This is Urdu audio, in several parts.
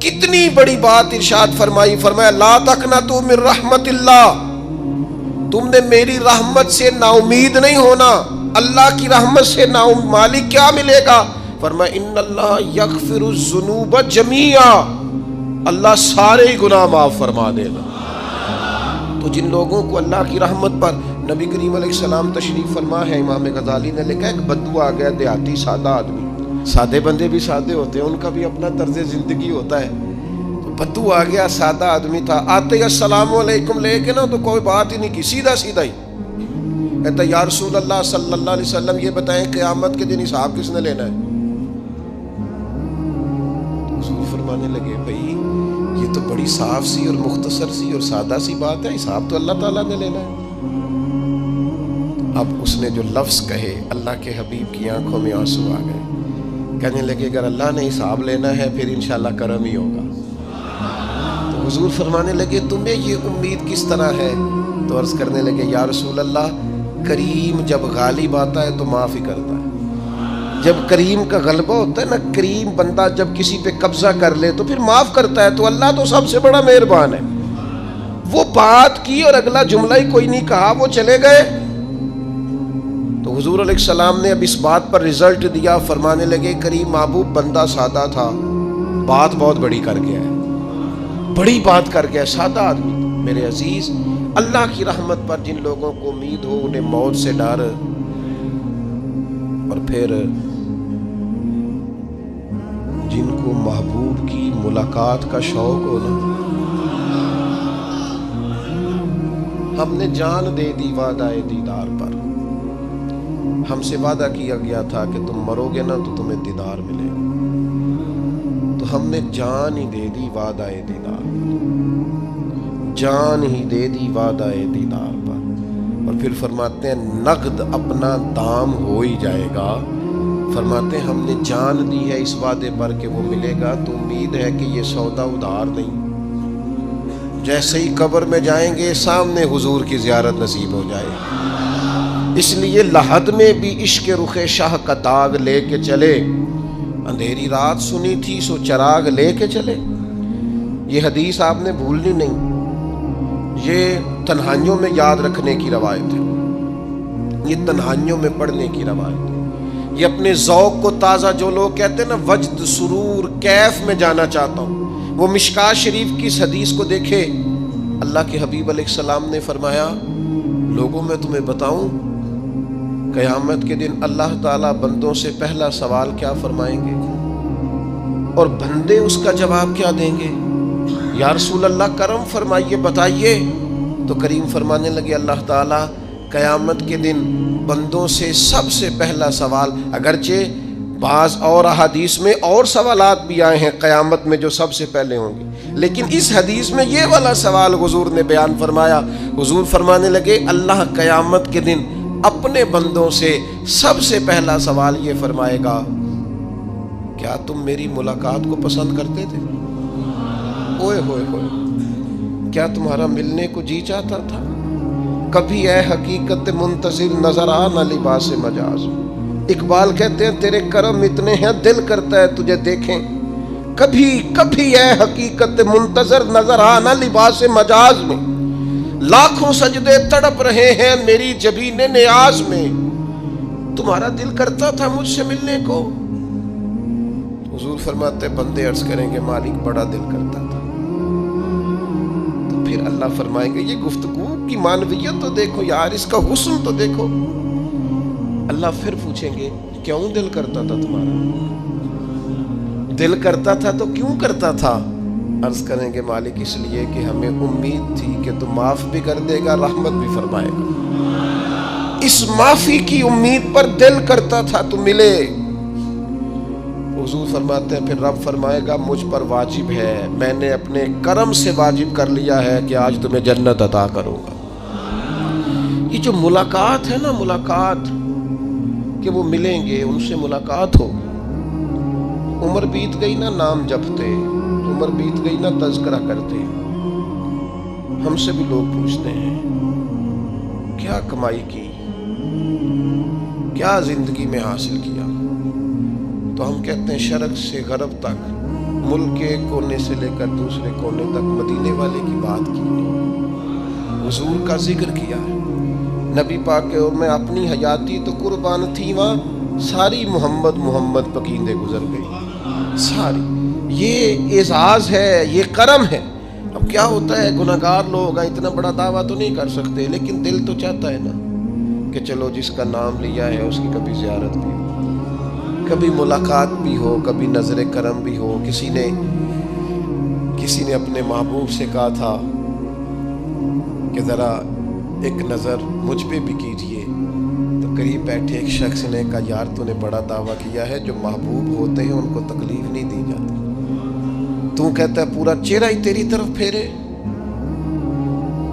کتنی بڑی بات ارشاد فرمائی، فرمایا لا تقنطوا من رحمت اللہ، تم نے میری رحمت سے نا امید نہیں ہونا۔ اللہ کی رحمت سے نا مالک کیا ملے گا؟ فرمایا ان اللہ یغفر الذنوب جمیعا، اللہ سارے گناہ معاف فرما دے گا۔ تو جن لوگوں کو اللہ کی رحمت پر نبی کریم علیہ السلام تشریف فرما ہے، امام غزالی نے لکھا ایک بدو آ گیا، دیہاتی سادہ آدمی، سادے بندے بھی سادے ہوتے ہیں، ان کا بھی اپنا طرز زندگی ہوتا ہے۔ تو بدو آ گیا، سادہ آدمی تھا، آتے ہی السلام علیکم لے کے نا تو کوئی بات ہی نہیں کی، سیدھا سیدھا ہی کہتا یا رسول اللہ صلی اللہ علیہ وسلم یہ بتائیں قیامت کے دن حساب کس نے لینا ہے؟ حضور فرمانے لگے بھائی یہ تو بڑی صاف سی اور مختصر سی اور سادہ سی بات ہے، حساب تو اللہ تعالیٰ نے لینا ہے۔ اب اس نے جو لفظ کہے اللہ کے حبیب کی آنکھوں میں آنسو آ گئے، کہنے لگے اگر اللہ نے حساب لینا ہے پھر انشاءاللہ کرم ہی ہوگا۔ تو حضور فرمانے لگے تمہیں یہ امید کس طرح ہے؟ تو عرض کرنے لگے یا رسول اللہ کریم جب غالب آتا ہے تو معاف ہی کرتا ہے۔ جب کریم کا غلبہ ہوتا ہے نا، کریم بندہ جب کسی پہ قبضہ کر لے تو پھر معاف کرتا ہے، تو اللہ تو سب سے بڑا مہربان ہے۔ وہ بات کی اور اگلا جملہ ہی کوئی نہیں کہا، وہ چلے گئے۔ تو حضور علیہ السلام نے اب اس بات پر رزلٹ دیا، فرمانے لگے کریم محبوب بندہ سادہ تھا، بات بہت بڑی کر گیا ہے، بڑی بات کر گیا، سادہ آدمی۔ میرے عزیز، اللہ کی رحمت پر جن لوگوں کو امید ہو، انہیں موت سے ڈر اور پھر جن کو محبوب کی ملاقات کا شوق ہو نا، ہم نے جان دے دی وعدہ دیدار پر، ہم سے وعدہ کیا گیا تھا کہ تم مرو گے نا تو تمہیں دیدار ملے گا، تو ہم نے جان ہی دے دی وعدہ دیدار پر، جان ہی دے دی وعدہ دیدار پر۔ اور پھر فرماتے ہیں نقد اپنا دام ہو ہی جائے گا، فرماتے ہیں ہم نے جان دی ہے اس وعدے پر کہ وہ ملے گا، تو امید ہے کہ یہ سودا ادھار نہیں، جیسے ہی قبر میں جائیں گے سامنے حضور کی زیارت نصیب ہو جائے گی۔ اس لیے لحد میں بھی عشق رخ شاہ کا داغ لے کے چلے، اندھیری رات سنی تھی سو چراغ لے کے چلے۔ یہ حدیث آپ نے بھولنی نہیں، یہ تنہائیوں میں یاد رکھنے کی روایت ہے، یہ تنہائیوں میں پڑھنے کی روایت ہے۔ یہ اپنے ذوق کو تازہ، جو لوگ کہتے ہیں نا وجد سرور کیف میں جانا چاہتا ہوں، وہ مشکات شریف کی اس حدیث کو دیکھے۔ اللہ کے حبیب علیہ السلام نے فرمایا لوگوں میں تمہیں بتاؤں قیامت کے دن اللہ تعالیٰ بندوں سے پہلا سوال کیا فرمائیں گے اور بندے اس کا جواب کیا دیں گے؟ یا رسول اللہ کرم فرمائیے، بتائیے۔ تو کریم فرمانے لگے اللہ تعالیٰ قیامت کے دن بندوں سے سب سے پہلا سوال، اگرچہ بعض اور احادیث میں اور سوالات بھی آئے ہیں قیامت میں جو سب سے پہلے ہوں گے، لیکن اس حدیث میں یہ والا سوال حضور نے بیان فرمایا۔ حضور فرمانے لگے اللہ قیامت کے دن اپنے بندوں سے سب سے پہلا سوال یہ فرمائے گا کیا تم میری ملاقات کو پسند کرتے تھے؟ اوئے ہوئے ہوئے، کیا تمہارا ملنے کو جی چاہتا تھا؟ کبھی اے حقیقت منتظر نظر آ نہ لباس مجاز۔ اقبال کہتے ہیں تیرے کرم اتنے ہیں دل کرتا ہے تجھے دیکھیں، کبھی کبھی اے حقیقت منتظر نظر آ نہ لباس مجاز میں، لاکھوں سجدے تڑپ رہے ہیں میری جبین نیاز میں، تمہارا دل کرتا تھا مجھ سے ملنے کو؟ حضور فرماتے بندے عرض کریں گے مالک بڑا دل کرتا تھا۔ تو پھر اللہ فرمائیں گے یہ گفتگو کی معنویت تو دیکھو یار، اس کا حسن تو دیکھو۔ اللہ پھر پوچھیں گے کیوں دل کرتا تھا تمہارا؟ دل کرتا تھا تو کیوں کرتا تھا؟ عرض کریں گے مالک اس لیے کہ ہمیں امید تھی کہ تو معاف بھی کر دے گا، رحمت بھی فرمائے گا، اس معافی کی امید پر دل کرتا تھا تو ملے۔ حضور فرماتے ہیں پھر رب فرمائے گا مجھ پر واجب ہے، میں نے اپنے کرم سے واجب کر لیا ہے کہ آج تمہیں جنت عطا کروں گا۔ یہ جو ملاقات ہے نا، ملاقات کہ وہ ملیں گے، ان سے ملاقات ہو۔ عمر بیت گئی نا نام جپتے، عمر بیت گئی نا تذکرہ کرتے، ہم سے بھی لوگ پوچھتے ہیں کیا کمائی کی، کیا زندگی میں حاصل کیا، تو ہم کہتے ہیں شرق سے غرب تک ملک کے ایک کونے سے لے کر دوسرے کونے تک مدینے والے کی بات کی، حضور کا ذکر کیا ہے۔ نبی پاک کے اور میں اپنی حیاتی تو قربان تھی وہاں ساری محمد محمد پکیندے گزر گئی ساری۔ یہ اعزاز ہے، یہ کرم ہے۔ اب کیا ہوتا ہے، گناہگار لوگ ہیں، اتنا بڑا دعویٰ تو نہیں کر سکتے، لیکن دل تو چاہتا ہے نا کہ چلو جس کا نام لیا ہے اس کی کبھی زیارت بھی ہو، کبھی ملاقات بھی ہو، کبھی نظر کرم بھی ہو۔ کسی نے اپنے محبوب سے کہا تھا کہ ذرا ایک نظر مجھ پہ بھی کیجئے، تو قریب بیٹھے ایک شخص نے کہا یار تو نے بڑا دعویٰ کیا ہے، جو محبوب ہوتے ہیں ان کو تکلیف نہیں دی جاتی، تو کہتا ہے پورا چہرہ ہی تیری طرف پھیرے۔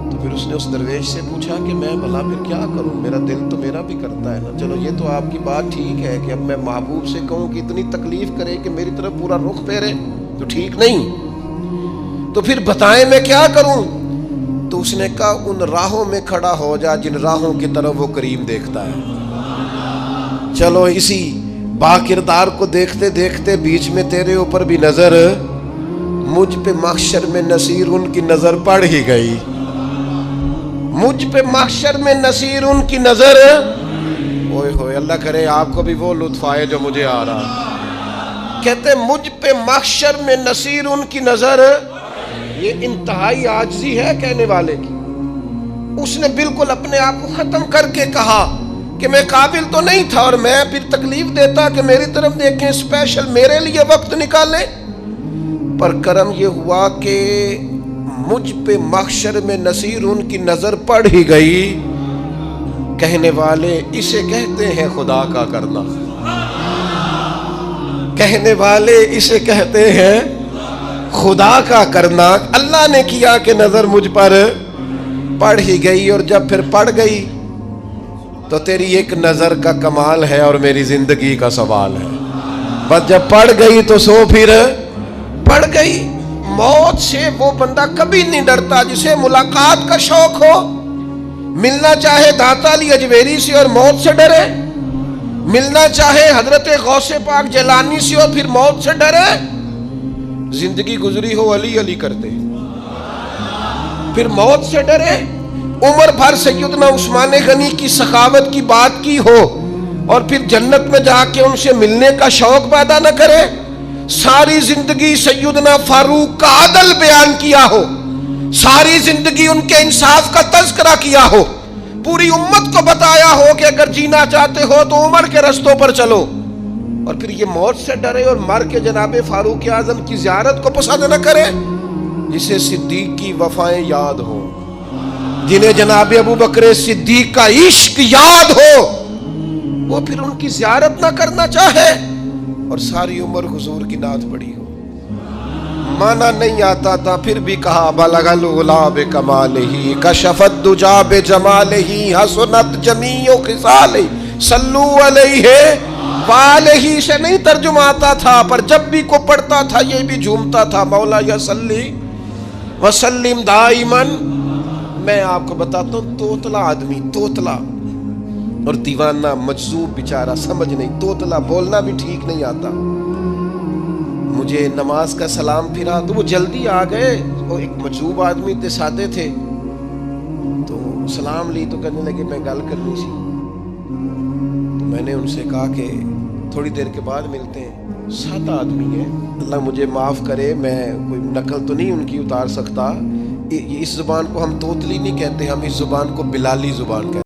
تو پھر اس نے اس درویش سے پوچھا کہ میں بھلا پھر کیا کروں، میرا دل تو میرا بھی کرتا ہے نا۔ چلو یہ تو آپ کی بات ٹھیک ہے کہ اب میں محبوب سے کہوں کہ اتنی تکلیف کرے کہ میری طرف پورا رخ پھیرے تو ٹھیک نہیں، تو پھر بتائیں میں کیا کروں؟ تو اس نے کہا ان راہوں میں کھڑا ہو جا جن راہوں کی طرف وہ کریم دیکھتا ہے۔ چلو اسی با کردار کو دیکھتے دیکھتے بیچ میں تیرے اوپر بھی نظر، مجھ پہ محشر میں نصیر ان کی نظر پڑ ہی گئی، مجھ پہ محشر میں نصیر ان کی نظر۔ اوئے ہوئے، اللہ کرے آپ کو بھی وہ لطف آئے جو مجھے آ رہا۔ کہتے مجھ پہ محشر میں نصیر ان کی نظر، یہ انتہائی عاجزی ہے کہنے والے کی۔ اس نے بالکل اپنے آپ کو ختم کر کے کہا کہ میں قابل تو نہیں تھا، اور میں پھر تکلیف دیتا کہ میری طرف دیکھیں، اسپیشل میرے لیے وقت نکالیں۔ پر کرم یہ ہوا کہ مجھ پہ محشر میں نصیر ان کی نظر پڑ ہی گئی۔ کہنے والے اسے کہتے ہیں خدا کا کرنا، کہنے والے اسے کہتے ہیں خدا کا کرنا۔ اللہ نے کیا کہ نظر مجھ پر پڑ ہی گئی، اور جب پھر پڑ گئی تو تیری ایک نظر کا کمال ہے اور میری زندگی کا سوال ہے۔ بس جب پڑ گئی تو سو پھر پڑ گئی۔ موت سے وہ بندہ کبھی نہیں ڈرتا جسے ملاقات کا شوق ہو۔ ملنا چاہے داتا علی اجویری سے اور موت سے ڈرے، ملنا چاہے حضرت غوث پاک جیلانی سے اور پھر موت سے ڈرے۔ زندگی گزری ہو علی علی کرتے پھر موت سے ڈرے۔ عمر بھر سیدنا عثمان غنی کی سخاوت کی بات کی ہو اور پھر جنت میں جا کے ان سے ملنے کا شوق پیدا نہ کرے۔ ساری زندگی سیدنا فاروق کا عدل بیان کیا ہو، ساری زندگی ان کے انصاف کا تذکرہ کیا ہو، پوری امت کو بتایا ہو کہ اگر جینا چاہتے ہو تو عمر کے رستوں پر چلو، اور پھر یہ موت سے ڈرے اور مر کے جناب فاروق اعظم کی زیارت کو پسند نہ کرے۔ جسے صدیق کی وفائیں یاد ہو، جنہیں جناب ابو بکر صدیق کا عشق یاد ہو، وہ پھر ان کی زیارت نہ کرنا چاہے اور ساری عمر حضور کی نعت پڑھی ہو۔ مانا نہیں آتا تھا پھر بھی کہا بلغ العلا بکمالہ کشف الدجا بجمالہ حسنت جمیع خصالہ صلو علیہ والہ سے نہیں ترجمہ آتا تھا، پر جب بھی کو پڑھتا تھا یہ بھی جھومتا تھا مولا یا صلی وسلم دائماً۔ میں آپ کو بتاتا ہوں توتلا آدمی، توتلا اور دیوانہ مجذوب بیچارہ، سمجھ نہیں، توتلا بولنا بھی ٹھیک نہیں آتا۔ مجھے نماز کا سلام پھرا تو وہ جلدی آ گئے، وہ ایک مجذوب آدمی تھے، سادے تھے، تو سلام لی تو کہنے لگے میں گل کرنی سی۔ تو میں نے ان سے کہا کہ تھوڑی دیر کے بعد ملتے ہیں۔ سادہ آدمی ہے، اللہ مجھے معاف کرے، میں کوئی نقل تو نہیں ان کی اتار سکتا۔ اس زبان کو ہم توتلی نہیں کہتے، ہم اس زبان کو بلالی زبان کہتے ہیں۔